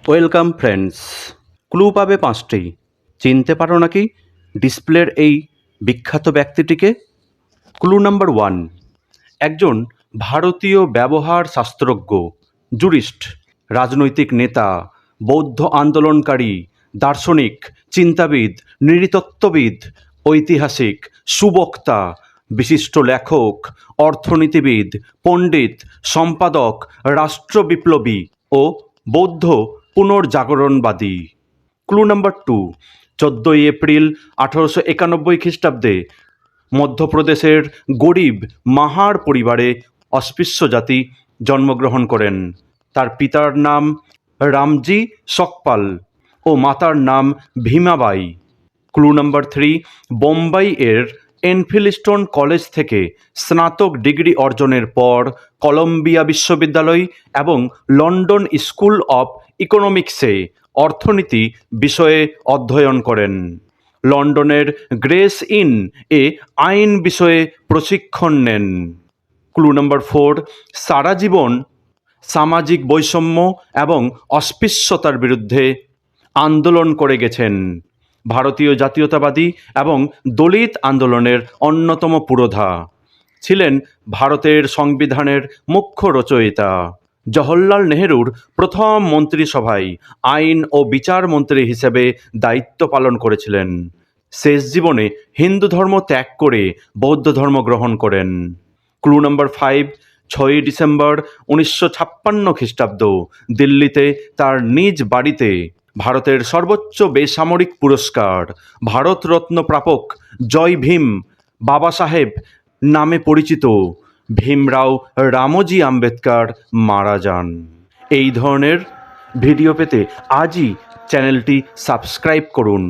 Welcome friends. Clue পাবে 5টি। চিনতে পারো নাকি ডিসপ্লের এই বিখ্যাত ব্যক্তিটিকে? ক্লু নাম্বার 1, একজন ভারতীয় ব্যবহার শাস্ত্রজ্ঞ, জুরিস্ট, রাজনৈতিক নেতা, বৌদ্ধ আন্দোলনকারী, দার্শনিক, চিন্তাবিদ, নৃতত্ত্ববিদ, ঐতিহাসিক, সুবক্তা, বিশিষ্ট লেখক, অর্থনীতিবিদ, পণ্ডিত, সম্পাদক, রাষ্ট্রবিপ্লবী ও বৌদ্ধ পুনর্জাগরণবাদী। ক্লু নাম্বার 2, 14ই এপ্রিল 1891 খ্রিস্টাব্দে মধ্যপ্রদেশের গরিব মাহার পরিবারে অস্পৃশ্য জাতি জন্মগ্রহণ করেন। তার পিতার নাম রামজি সকপাল ও মাতার নাম ভীমাবাই। ক্লু নাম্বার 3, বোম্বাই এর এনফিলস্টোন কলেজ থেকে স্নাতক ডিগ্রি অর্জনের পর কলম্বিয়া বিশ্ববিদ্যালয় এবং লন্ডন স্কুল অফ ইকোনমিক্সে অর্থনীতি বিষয়ে অধ্যয়ন করেন। লন্ডনের গ্রেস ইন এ আইন বিষয়ে প্রশিক্ষণ নেন। ক্লু নাম্বার 4, সারা জীবন সামাজিক বৈষম্য এবং অস্পৃশ্যতার বিরুদ্ধে আন্দোলন করে গেছেন। ভারতীয় জাতীয়তাবাদী এবং দলিত আন্দোলনের অন্যতম পুরোধা। ছিলেন ভারতের সংবিধানের মুখ্য রচয়িতা। জওহরলাল নেহরুর প্রথম মন্ত্রিসভায় আইন ও বিচার মন্ত্রী হিসেবে দায়িত্ব পালন করেছিলেন। শেষ জীবনে হিন্দু ধর্ম ত্যাগ করে বৌদ্ধ ধর্ম গ্রহণ করেন। ক্লু নাম্বার 5, 6ই ডিসেম্বর 1956 খ্রিস্টাব্দ দিল্লিতে তার নিজ বাড়িতে ভারতের সর্বোচ্চ বেসামরিক পুরস্কার ভারতরত্ন প্রাপক জয় ভীম বাবা সাহেব নামে পরিচিত ভীমরাও রামজি আম্বেদকর মারা যান। এই ধরনের ভিডিও পেতে আজই চ্যানেলটি সাবস্ক্রাইব করুন।